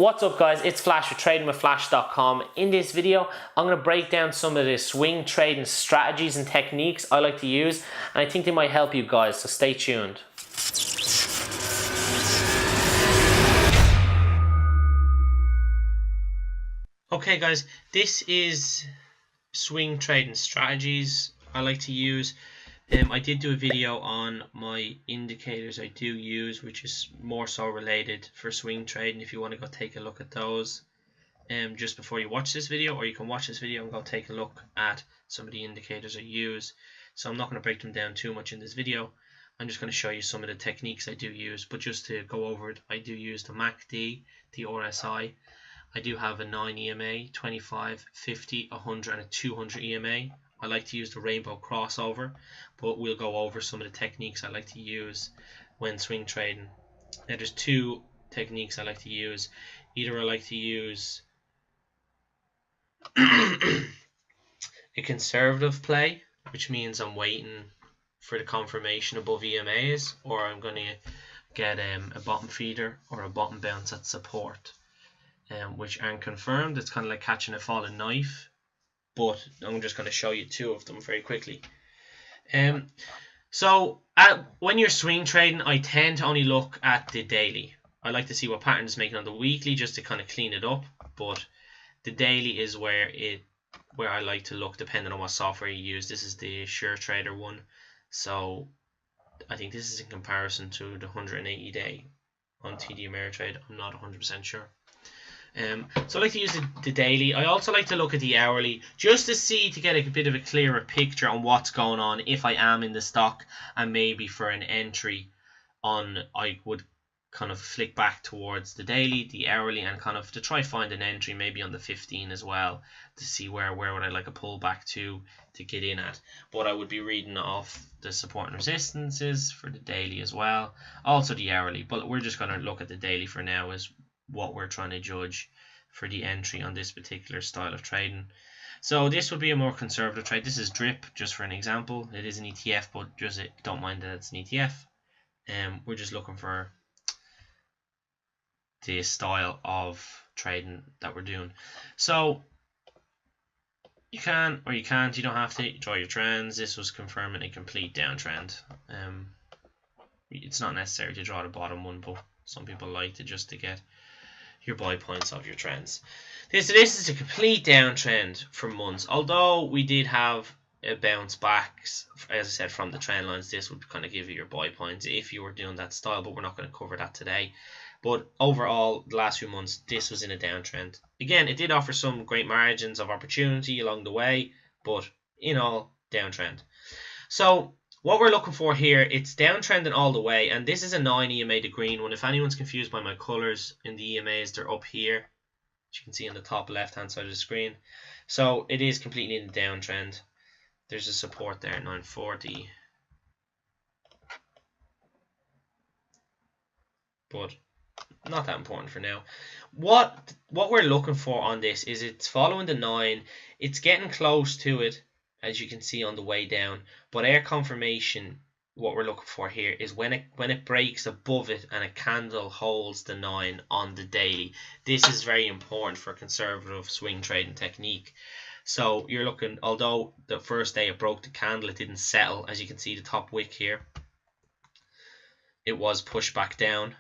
What's up guys, it's Flash with tradingwithflash.com. In this video, I'm going to break down some of the swing trading strategies and techniques I like to use, and I think they might help you guys, so stay tuned. Okay guys, this is swing trading strategies I like to use. I did do a video on my indicators I do use, which is more so related for swing trading. If you want to go take a look at those just before you watch this video, or you can watch this video and go take a look at some of the indicators I use. So I'm not going to break them down too much in this video. I'm just going to show you some of the techniques I do use, but just to go over it, I do use the MACD, the RSI. I do have a 9 EMA, 25, 50, 100 and a 200 EMA. I like to use the rainbow crossover, but we'll go over some of the techniques I like to use when swing trading. Now there's two techniques I like to use. Either I like to use a conservative play, which means I'm waiting for the confirmation above EMAs, or I'm going to get a bottom feeder or a bottom bounce at support, which aren't confirmed. It's kind of like catching a falling knife. But I'm just going to show you two of them very quickly. When you're swing trading, I tend to only look at the daily. I like to see what pattern is making on the weekly just to kind of clean it up. But the daily is where I like to look, depending on what software you use. This is the SureTrader one. So I think this is in comparison to the 180-day on TD Ameritrade. I'm not 100% sure. So I like to use the daily. I also like to look at the hourly just to get a bit of a clearer picture on what's going on if I am in the stock, and maybe for an entry on, I would kind of flick back towards the daily, the hourly, and kind of to try find an entry maybe on the 15 as well, to see where would I like a pullback to get in at. But I would be reading off the support and resistances for the daily as well, also the hourly, but we're just going to look at the daily for now as what we're trying to judge for the entry on this particular style of trading. So this would be a more conservative trade. This is DRIP, just for an example. It is an ETF, but just don't mind that it's an ETF. We're just looking for the style of trading that we're doing. So you can or you can't, you don't have to draw your trends. This was confirming a complete downtrend. It's not necessary to draw the bottom one, but some people like to just to get your buy points of your trends. This is a complete downtrend for months. Although we did have a bounce back, as I said, from the trend lines, this would kind of give you your buy points if you were doing that style, but we're not going to cover that today. But overall, the last few months, this was in a downtrend. Again, it did offer some great margins of opportunity along the way, but in all, downtrend. So what we're looking for here, it's downtrending all the way, and this is a 9 EMA, the green one. If anyone's confused by my colors in the EMAs, they're up here, as you can see on the top left hand side of the screen. So it is completely in the downtrend. There's a support there, 940. But not that important for now. What we're looking for on this is it's following the 9. It's getting close to it, as you can see on the way down, but our confirmation, what we're looking for here, is when it breaks above it and a candle holds the 9 on the daily. This is very important for conservative swing trading technique. So you're looking, although the first day it broke the candle, it didn't settle. As you can see, the top wick here, it was pushed back down,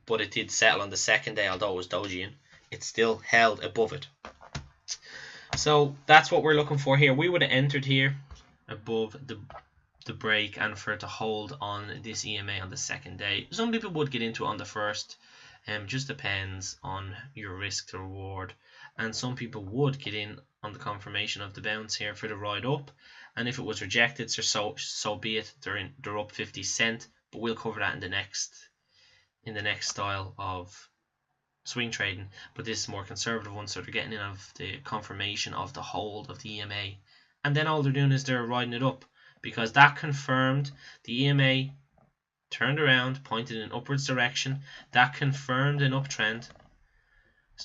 but it did settle on the second day. Although it was dojiing, it still held above it. So that's what we're looking for here. We would have entered here above the break and for it to hold on this EMA on the second day. Some people would get into it on the first. Just depends on your risk to reward. And some people would get in on the confirmation of the bounce here for the ride up. And if it was rejected, so be it. They're up 50 cents. But we'll cover that in the next style of swing trading, but this is more conservative one, so they're getting in of the confirmation of the hold of the EMA, and then all they're doing is they're riding it up, because that confirmed the EMA turned around, pointed in upwards direction. That confirmed an uptrend,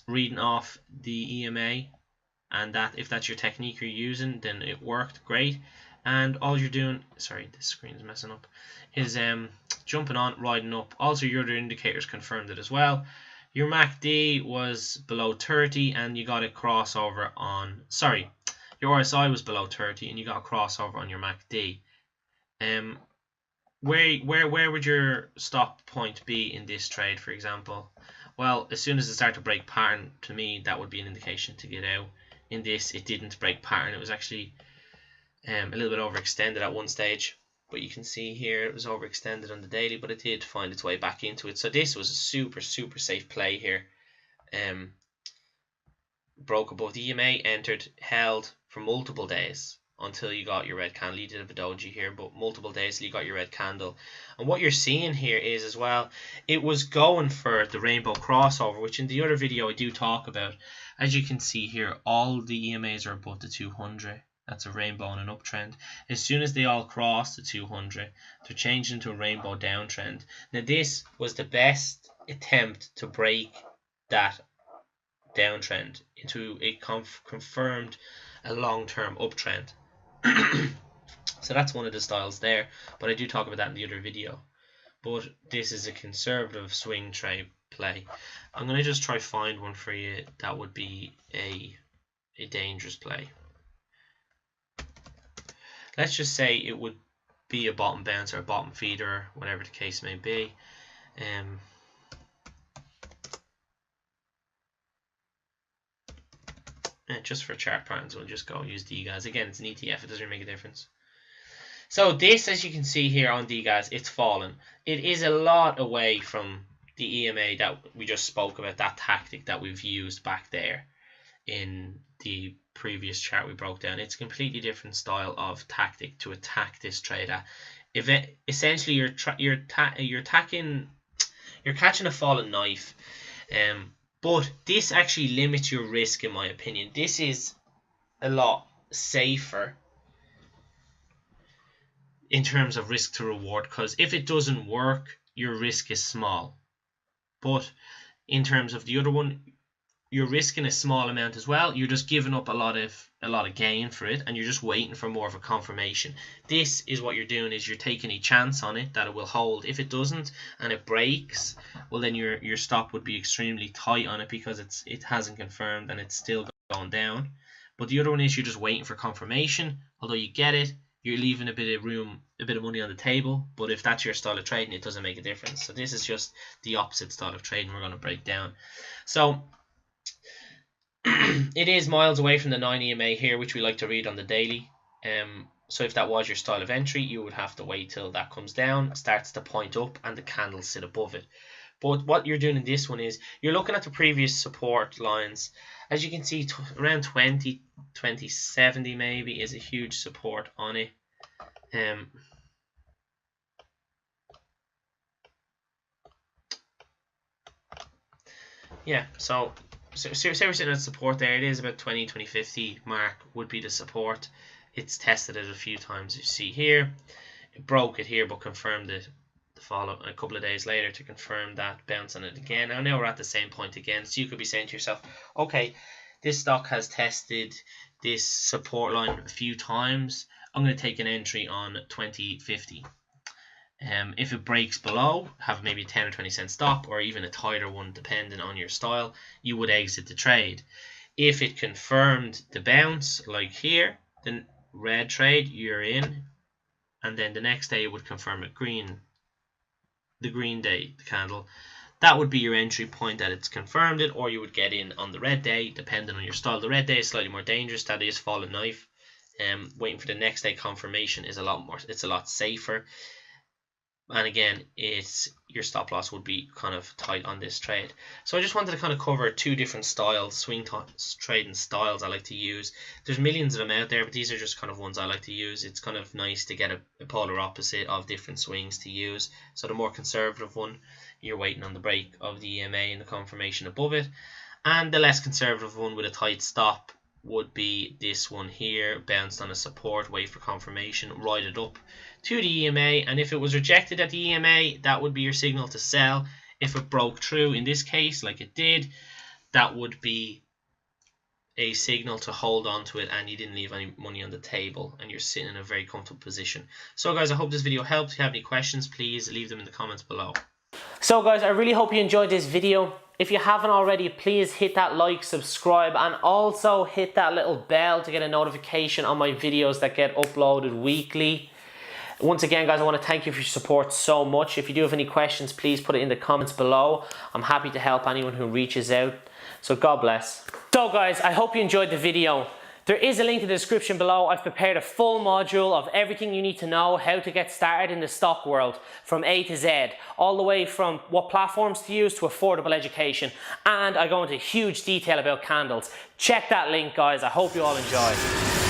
reading off the EMA, and that if that's your technique you're using, then it worked great. And all you're doing, sorry, this screen's messing up, is jumping on, riding up. Also your other indicators confirmed it as well. your MACD was below 30 and you got a crossover on, sorry, your RSI was below 30 and you got a crossover on your MACD. Where would your stop point be in this trade, for example? Well, as soon as it started to break pattern, to me that would be an indication to get out. In this, it didn't break pattern. It was actually a little bit overextended at one stage, but you can see here it was overextended on the daily, but it did find its way back into it. So this was a super safe play here. Broke above the EMA, entered, held for multiple days until you got your red candle. You did have a doji here, but multiple days till you got your red candle. And what you're seeing here is, as well, it was going for the rainbow crossover, which in the other video I do talk about. As you can see here, all the EMAs are above the 200. That's a rainbow and an uptrend. As soon as they all cross the 200, they're changing into a rainbow downtrend. Now this was the best attempt to break that downtrend into a confirmed a long-term uptrend. So that's one of the styles there, but I do talk about that in the other video. But this is a conservative swing trade play. I'm going to just try find one for you that would be a dangerous play. Let's just say it would be a bottom bounce or a bottom feeder, whatever the case may be. Just for chart patterns, we'll just go use DGAS. Again, it's an ETF, it doesn't make a difference. So this, as you can see here on DGAS, it's fallen. It is a lot away from the EMA that we just spoke about, that tactic that we've used back there in the previous chart we broke down. It's a completely different style of tactic to attack this trader. If it, essentially you're catching a fallen knife, but this actually limits your risk, in my opinion. This is a lot safer in terms of risk to reward, because if it doesn't work, your risk is small. But in terms of the other one, you're risking a small amount as well. You're just giving up a lot of gain for it, and you're just waiting for more of a confirmation. This is what you're doing, is you're taking a chance on it that it will hold. If it doesn't and it breaks, well then your stop would be extremely tight on it because it hasn't confirmed and it's still going down. But the other one is you're just waiting for confirmation. Although you get it, you're leaving a bit of room, a bit of money on the table. But if that's your style of trading, it doesn't make a difference. So this is just the opposite style of trading we're going to break down. So it is miles away from the 9 EMA here, which we like to read on the daily. So if that was your style of entry, you would have to wait till that comes down, starts to point up, and the candles sit above it. But what you're doing in this one is you're looking at the previous support lines. As you can see, around 2070 maybe is a huge support on it. Yeah, so say we're sitting at support there. It is about 2050 mark would be the support. It's tested it a few times. You see here, it broke it here, but confirmed it a couple of days later to confirm that bounce on it again. Now we're at the same point again. So you could be saying to yourself, okay, this stock has tested this support line a few times. I'm going to take an entry on 2050. If it breaks below, have maybe a 10 or 20 cent stop, or even a tighter one depending on your style, you would exit the trade. If it confirmed the bounce, like here, the red trade, you're in, and then the next day it would confirm a green, the green day, the candle. That would be your entry point that it's confirmed it, or you would get in on the red day, depending on your style. The red day is slightly more dangerous. That is fallen knife. Waiting for the next day confirmation is a lot safer. And again, your stop loss would be kind of tight on this trade. So I just wanted to kind of cover two different styles, swing trading styles I like to use. There's millions of them out there, but these are just kind of ones I like to use. It's kind of nice to get a polar opposite of different swings to use. So the more conservative one, you're waiting on the break of the EMA and the confirmation above it. And the less conservative one with a tight stop would be this one here, bounced on a support, wait for confirmation, ride it up to the EMA, and if it was rejected at the EMA, that would be your signal to sell. If it broke through, in this case, like it did, that would be a signal to hold on to it, and you didn't leave any money on the table, and you're sitting in a very comfortable position. So guys, I hope this video helped. If you have any questions, please leave them in the comments below. So guys, I really hope you enjoyed this video. If you haven't already, please hit that like, subscribe, and also hit that little bell to get a notification on my videos that get uploaded weekly. Once again, guys, I want to thank you for your support so much. If you do have any questions, please put it in the comments below. I'm happy to help anyone who reaches out. So God bless. So guys, I hope you enjoyed the video. There is a link in the description below. I've prepared a full module of everything you need to know how to get started in the stock world from A to Z, all the way from what platforms to use to affordable education. And I go into huge detail about candles. Check that link, guys. I hope you all enjoy.